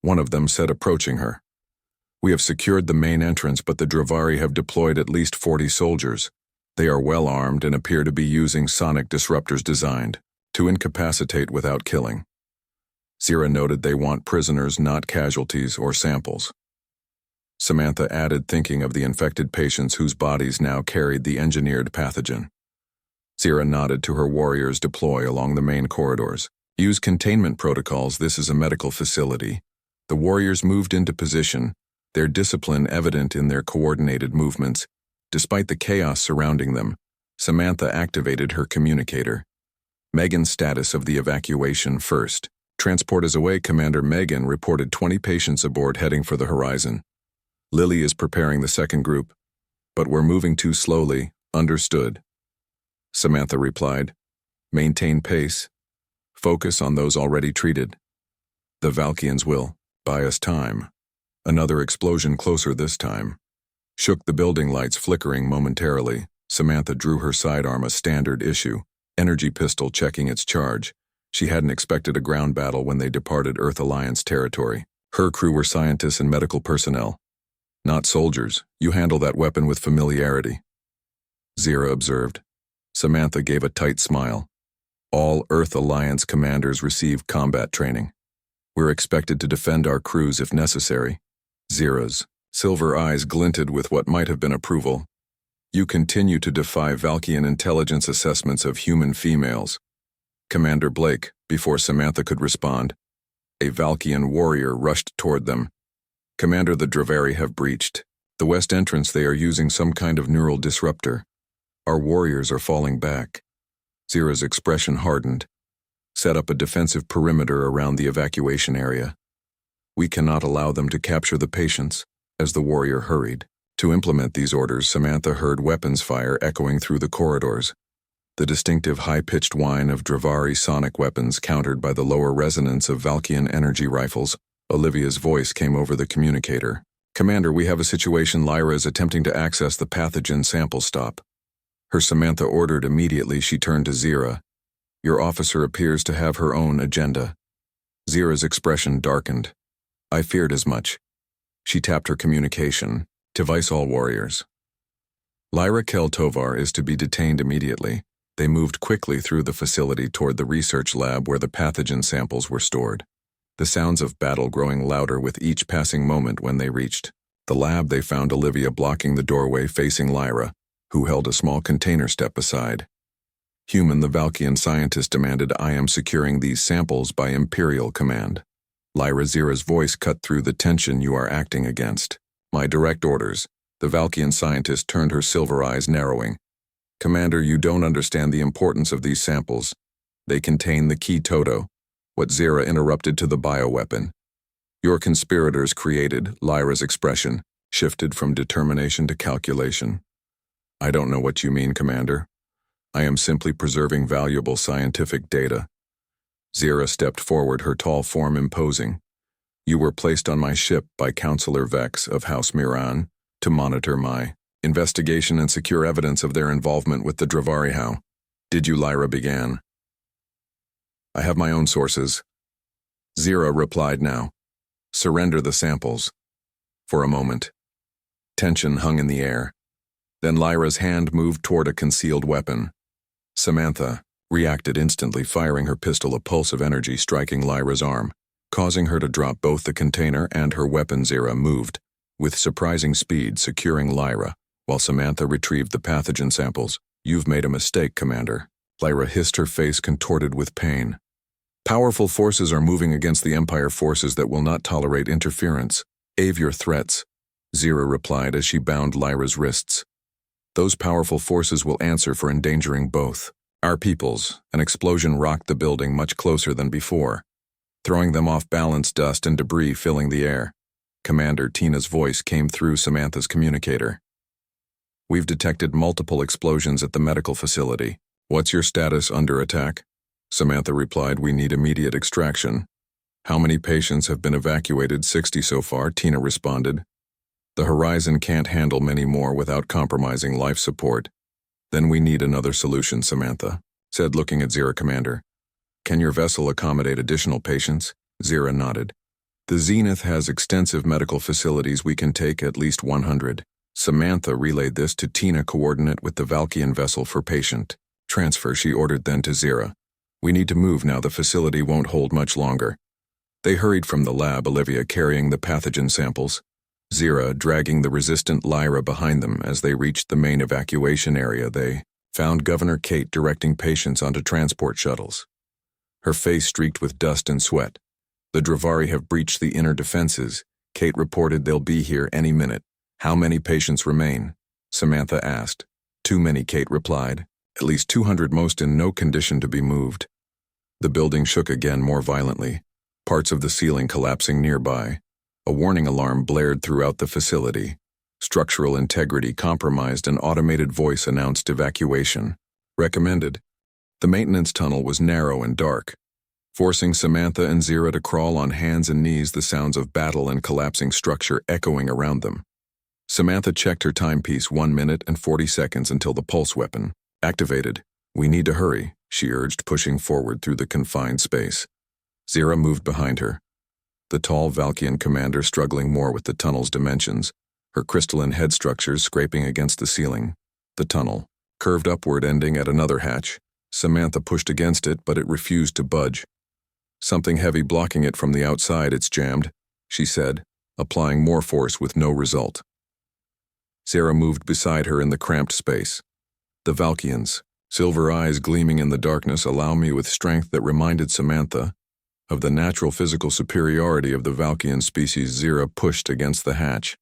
one of them said, approaching her. We have secured the main entrance, but the Dravari have deployed at least 40 soldiers. They are well armed and appear to be using sonic disruptors designed to incapacitate without killing. Zira noted they want prisoners, not casualties or samples. Samantha added, thinking of the infected patients whose bodies now carried the engineered pathogen. Zira nodded to her warriors. Deploy along the main corridors. Use containment protocols. This is a medical facility. The warriors moved into position, their discipline evident in their coordinated movements. Despite the chaos surrounding them, Samantha activated her communicator. Megan's status of the evacuation first. Transport is away, Commander. Megan reported 20 patients aboard heading for the Horizon. Lily is preparing the second group, but we're moving too slowly. Understood. Samantha replied. Maintain pace. Focus on those already treated. The Valkians will buy us time. Another explosion, closer this time. Shook the building, lights flickering momentarily. Samantha drew her sidearm, a standard issue energy pistol, checking its charge. She hadn't expected a ground battle when they departed Earth Alliance territory. Her crew were scientists and medical personnel, not soldiers. You handle that weapon with familiarity, Zira observed. Samantha gave a tight smile. All Earth Alliance commanders receive combat training. We're expected to defend our crews if necessary. Zira's silver eyes glinted with what might have been approval. You continue to defy Valkian intelligence assessments of human females. Commander Blake, before Samantha could respond, a Valkian warrior rushed toward them. Commander, the Dravari have breached the west entrance. They are using some kind of neural disruptor. Our warriors are falling back. Zira's expression hardened. Set up a defensive perimeter around the evacuation area. We cannot allow them to capture the patients. As the warrior hurried to implement these orders, Samantha heard weapons fire echoing through the corridors. The distinctive high-pitched whine of Dravari sonic weapons countered by the lower resonance of Valkian energy rifles. Olivia's voice came over the communicator. Commander, we have a situation. Lyra is attempting to access the pathogen sample. Stop her, Samantha ordered immediately. She turned to Zira. Your officer appears to have her own agenda. Zira's expression darkened. I feared as much. She tapped her communication device. All warriors. Lyra Keltovar is to be detained immediately. They moved quickly through the facility toward the research lab where the pathogen samples were stored. The sounds of battle growing louder with each passing moment. When they reached the lab, they found Olivia blocking the doorway facing Lyra, who held a small container. Step aside. Human, the Valkian scientist demanded. I am securing these samples by Imperial command. Lyra, Zira's voice cut through the tension. You are acting against my direct orders. The Valkian scientist turned, her silver eyes narrowing. Commander, you don't understand the importance of these samples. They contain the key Toto, what Zira interrupted, to the bioweapon your conspirators created. Lyra's expression shifted from determination to calculation. I don't know what you mean, Commander. I am simply preserving valuable scientific data. Zira stepped forward, her tall form imposing. You were placed on my ship by Counselor Vex of House Miran to monitor my investigation and secure evidence of their involvement with the Dravari. How did you? Lyra began. I have my own sources. Zira replied now. Surrender the samples. For a moment, tension hung in the air. Then Lyra's hand moved toward a concealed weapon. Samantha reacted instantly, firing her pistol, a pulse of energy striking Lyra's arm, causing her to drop both the container and her weapon. Zira moved with surprising speed, securing Lyra, while Samantha retrieved the pathogen samples. You've made a mistake, Commander. Lyra hissed, her face contorted with pain. Powerful forces are moving against the Empire forces that will not tolerate interference. Ave your threats, Zira replied as she bound Lyra's wrists. Those powerful forces will answer for endangering both our peoples. An explosion rocked the building much closer than before, throwing them off balance, dust and debris filling the air. Commander Tina's voice came through Samantha's communicator. We've detected multiple explosions at the medical facility. What's your status? Under attack? Samantha replied, we need immediate extraction. How many patients have been evacuated? 60 so far, Tina responded. The Horizon can't handle many more without compromising life support. Then we need another solution, Samantha said, looking at Zira. Commander, can your vessel accommodate additional patients? Zira nodded. The Zenith has extensive medical facilities. We can take at least 100. Samantha relayed this to Tina. Coordinate with the Valkian vessel for patient transfer, she ordered. Then to Zira. We need to move now. The facility won't hold much longer. They hurried from the lab, Olivia carrying the pathogen samples, Zira dragging the resistant Lyra behind them. As they reached the main evacuation area, they found Governor Kate directing patients onto transport shuttles. Her face streaked with dust and sweat. The Dravari have breached the inner defenses. Kate reported they'll be here any minute. How many patients remain? Samantha asked. Too many, Kate replied. At least 200, most in no condition to be moved. The building shook again, more violently, parts of the ceiling collapsing nearby. A warning alarm blared throughout the facility. Structural integrity compromised. An automated voice announced evacuation. Recommended. The maintenance tunnel was narrow and dark, forcing Samantha and Zira to crawl on hands and knees, the sounds of battle and collapsing structure echoing around them. Samantha checked her timepiece. 1 minute and 40 seconds until the pulse weapon activated. We need to hurry, she urged, pushing forward through the confined space. Zira moved behind her, the tall Valkian commander struggling more with the tunnel's dimensions, her crystalline head structures scraping against the ceiling. The tunnel curved upward, ending at another hatch. Samantha pushed against it, but it refused to budge. Something heavy blocking it from the outside. It's jammed, she said, applying more force with no result. Zira moved beside her in the cramped space. The Valkians, silver eyes gleaming in the darkness, allow me, with strength that reminded Samantha of the natural physical superiority of the Valkian species. Zira pushed against the hatch,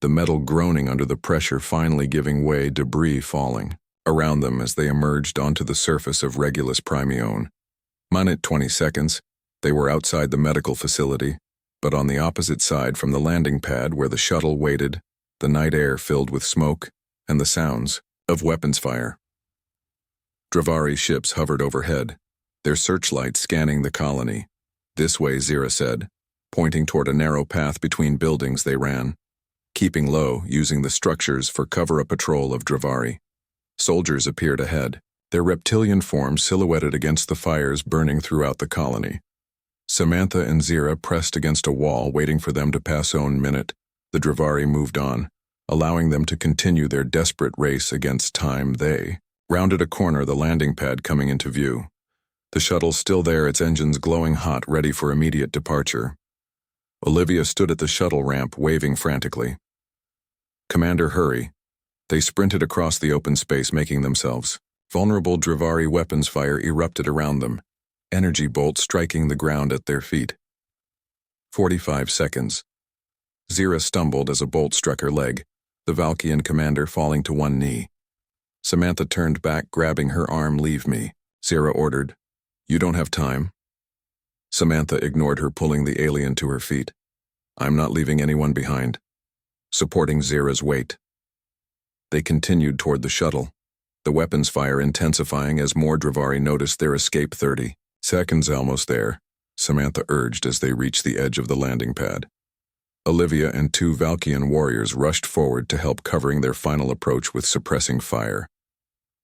the metal groaning under the pressure, finally giving way, debris falling around them as they emerged onto the surface of Regulus Primione. Minute 20 seconds, they were outside the medical facility, but on the opposite side from the landing pad where the shuttle waited, the night air filled with smoke and the sounds of weapons fire. Dravari ships hovered overhead, their searchlights scanning the colony. This way, Zira said, pointing toward a narrow path between buildings. They ran, keeping low, using the structures for cover. A patrol of Dravari soldiers appeared ahead, their reptilian forms silhouetted against the fires burning throughout the colony. Samantha and Zira pressed against a wall, waiting for them to pass. 1 minute, the Dravari moved on, allowing them to continue their desperate race against time. They rounded a corner, the landing pad coming into view. The shuttle still there, its engines glowing hot, ready for immediate departure. Olivia stood at the shuttle ramp, waving frantically. Commander, hurry. They sprinted across the open space, making themselves vulnerable. Dravari weapons fire erupted around them, energy bolts striking the ground at their feet. 45 seconds. Zira stumbled as a bolt struck her leg, the Valkian commander falling to one knee. Samantha turned back, grabbing her arm. Leave me, Zira ordered. You don't have time. Samantha ignored her, pulling the alien to her feet. I'm not leaving anyone behind. Supporting Zira's weight, they continued toward the shuttle, the weapons fire intensifying as more Dravari noticed their escape. 30 seconds, almost there. Samantha urged as they reached the edge of the landing pad. Olivia and two Valkian warriors rushed forward to help, covering their final approach with suppressing fire.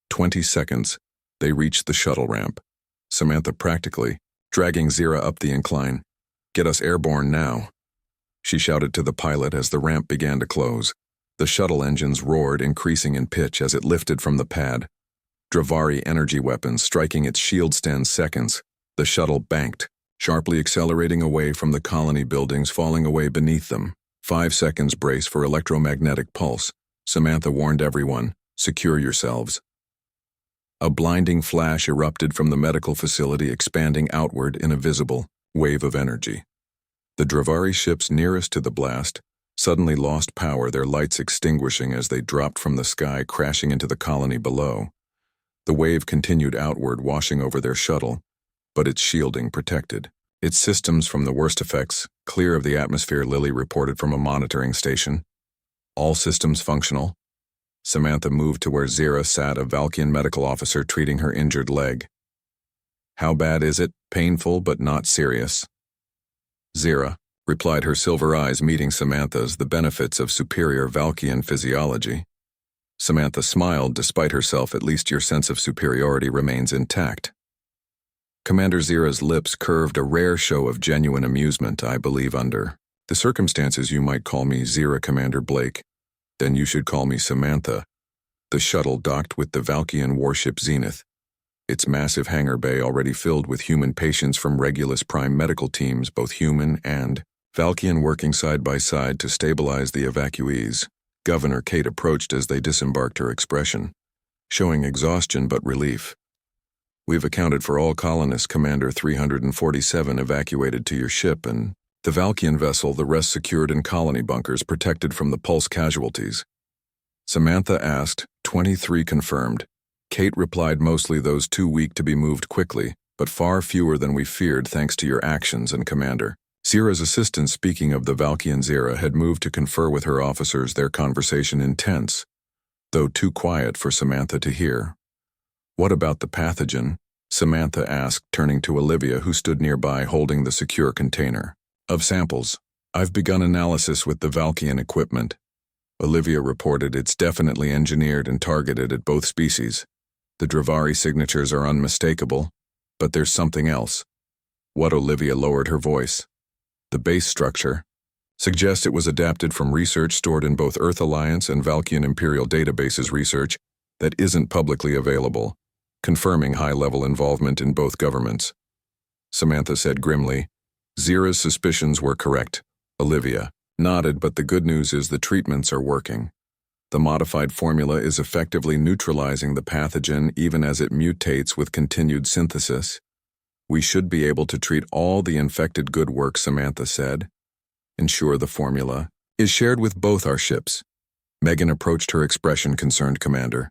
20 seconds, they reached the shuttle ramp. Samantha practically dragging Zira up the incline. "Get us airborne now," she shouted to the pilot as the ramp began to close. The shuttle engines roared, increasing in pitch as it lifted from the pad. Dravari energy weapons striking its shield stand seconds. The shuttle banked, sharply accelerating away from the colony buildings, falling away beneath them. 5 seconds brace for electromagnetic pulse. Samantha warned everyone, "Secure yourselves." A blinding flash erupted from the medical facility, expanding outward in a visible wave of energy. The Dravari ships nearest to the blast suddenly lost power, their lights extinguishing as they dropped from the sky, crashing into the colony below. The wave continued outward, washing over their shuttle, but its shielding protected its systems from the worst effects, clear of the atmosphere, Lily reported from a monitoring station. "All systems functional." Samantha moved to where Zira sat, a Valkian medical officer treating her injured leg. "How bad is it?" "Painful, but not serious." Zira replied, her silver eyes meeting Samantha's, the benefits of superior Valkian physiology. Samantha smiled. "Despite herself, at least your sense of superiority remains intact." Commander Zira's lips curved, a rare show of genuine amusement. "I believe under the circumstances you might call me Zira, Commander Blake. Then you should call me Samantha." The shuttle docked with the Valkian warship Zenith, its massive hangar bay already filled with human patients from Regulus Prime medical teams, both human and Valkian, working side by side to stabilize the evacuees. Governor Kate approached as they disembarked, her expression showing exhaustion but relief. "We've accounted for all colonists, Commander. 347 evacuated to your ship and the Valkian vessel, the rest secured in colony bunkers protected from the pulse casualties." Samantha asked. 23 confirmed. Kate replied, "Mostly those too weak to be moved quickly, but far fewer than we feared thanks to your actions." And Commander Zira's assistant, speaking of the Valkian Zira, had moved to confer with her officers, their conversation intense, though too quiet for Samantha to hear. "What about the pathogen?" Samantha asked, turning to Olivia, who stood nearby holding the secure container of samples. "I've begun analysis with the Valkian equipment." Olivia reported, "It's definitely engineered and targeted at both species. The Dravari signatures are unmistakable, but there's something else." "What?" Olivia lowered her voice. "The base structure suggests it was adapted from research stored in both Earth Alliance and Valkian Imperial databases, research that isn't publicly available, confirming high-level involvement in both governments." Samantha said grimly. "Zira's suspicions were correct." Olivia nodded, "But the good news is the treatments are working. The modified formula is effectively neutralizing the pathogen even as it mutates with continued synthesis. We should be able to treat all the infected." "Good work," Samantha said. "Ensure the formula is shared with both our ships." Megan approached, her expression concerned. "Commander,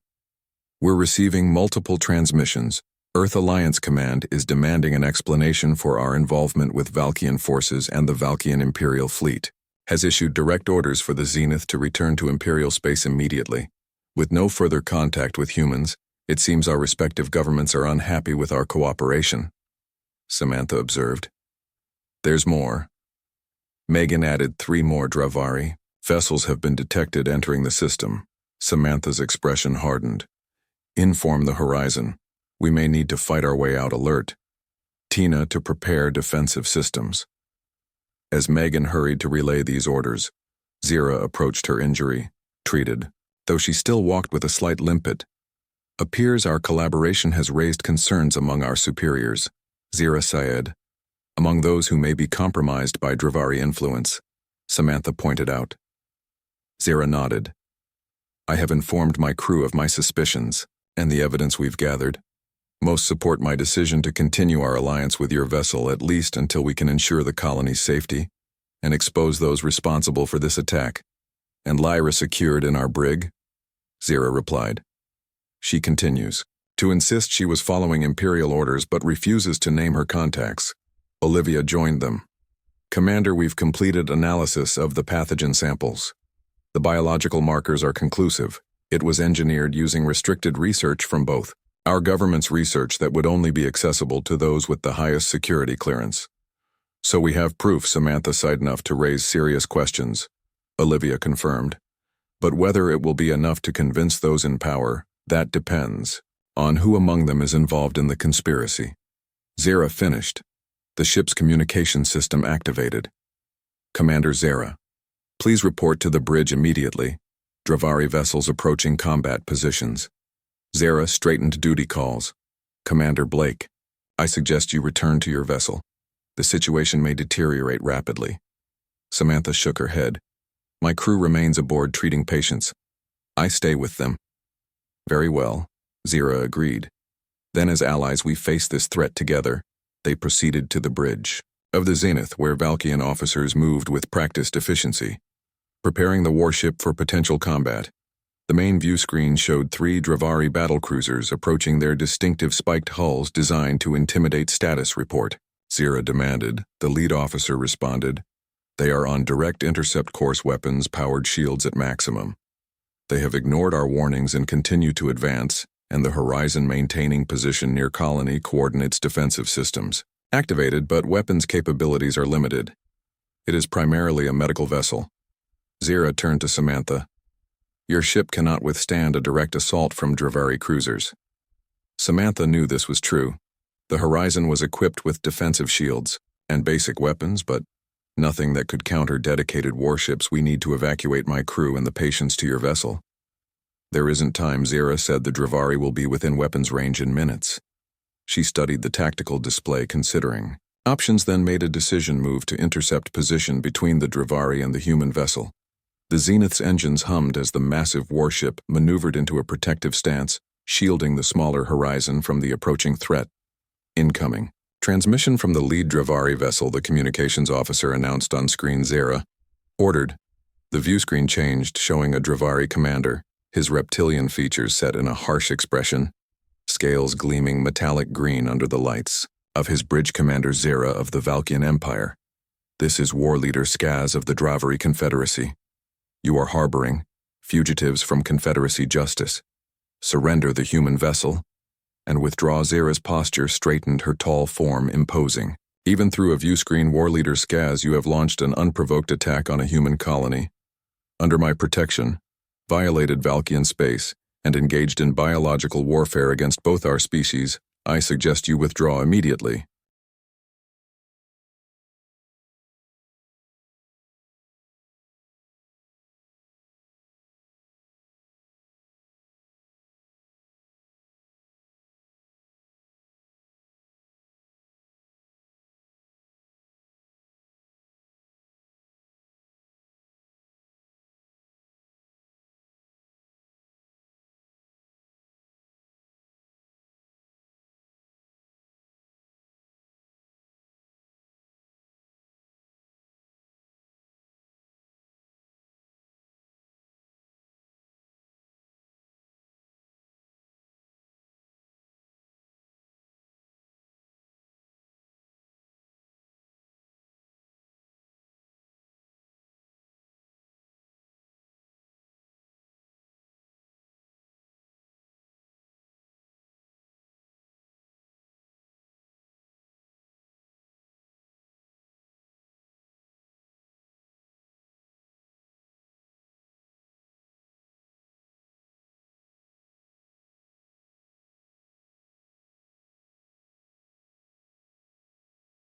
we're receiving multiple transmissions. Earth Alliance Command is demanding an explanation for our involvement with Valkian forces, and the Valkian Imperial Fleet has issued direct orders for the Zenith to return to Imperial space immediately. With no further contact with humans, it seems our respective governments are unhappy with our cooperation." Samantha observed. "There's more." Megan added, 3 more Dravari vessels have been detected entering the system." Samantha's expression hardened. "Inform the Horizon. We may need to fight our way out. Alert Tina to prepare defensive systems." As Megan hurried to relay these orders, Zira approached, her injury treated, though she still walked with a slight limpet. "Appears our collaboration has raised concerns among our superiors," Zira said. "Among those who may be compromised by Dravari influence," Samantha pointed out. Zira nodded. "I have informed my crew of my suspicions and the evidence we've gathered. Most support my decision to continue our alliance with your vessel, at least until we can ensure the colony's safety and expose those responsible for this attack." "And Lyra secured in our brig?" Zira replied. She continues to insist she was following Imperial orders but refuses to name her contacts. Olivia joined them. "Commander, we've completed analysis of the pathogen samples. The biological markers are conclusive. It was engineered using restricted research from both our government's research that would only be accessible to those with the highest security clearance. So we have proof, Samantha sighed, enough to raise serious questions. Olivia confirmed. But whether it will be enough to convince those in power, that depends on who among them is involved in the conspiracy. Zara finished. The ship's communication system activated. Commander Zara, please report to the bridge immediately. Dravari vessels approaching combat positions. Zara straightened duty calls. Commander Blake, I suggest you return to your vessel. The situation may deteriorate rapidly. Samantha shook her head. My crew remains aboard treating patients. I stay with them. Very well, Zara agreed. Then as allies we face this threat together. They proceeded to the bridge of the Zenith, where Valkian officers moved with practiced efficiency, preparing the warship for potential combat. The main view screen showed 3 Dravari battlecruisers approaching their distinctive spiked hulls designed to intimidate. Status report, Zira demanded. The lead officer responded. They are on direct intercept course, weapons powered shields at maximum. They have ignored our warnings and continue to advance, and the horizon maintaining position near colony coordinates defensive systems activated, but weapons capabilities are limited. It is primarily a medical vessel. Zira turned to Samantha. Your ship cannot withstand a direct assault from Dravari cruisers. Samantha knew this was true. The horizon was equipped with defensive shields and basic weapons, but nothing that could counter dedicated warships. We need to evacuate my crew and the patients to your vessel. There isn't time, Zira said. The Dravari will be within weapons range in minutes. She studied the tactical display, considering options, then made a decision move to intercept position between the Dravari and the human vessel. The Zenith's engines hummed as the massive warship maneuvered into a protective stance, shielding the smaller horizon from the approaching threat. Incoming. Transmission from the lead Dravari vessel, the communications officer announced on screen. Zara ordered. The view screen changed, showing a Dravari commander, his reptilian features set in a harsh expression, scales gleaming metallic green under the lights, of his bridge. Commander Zara of the Valkian Empire. This is war leader Skaz of the Dravari Confederacy. You are harboring fugitives from Confederacy justice. Surrender the human vessel and withdraw. Zara's posture straightened, her tall form imposing. Even through a view screen, war leader Skaz, you have launched an unprovoked attack on a human colony. Under my protection, violated Valkian space, and engaged in biological warfare against both our species. I suggest you withdraw immediately.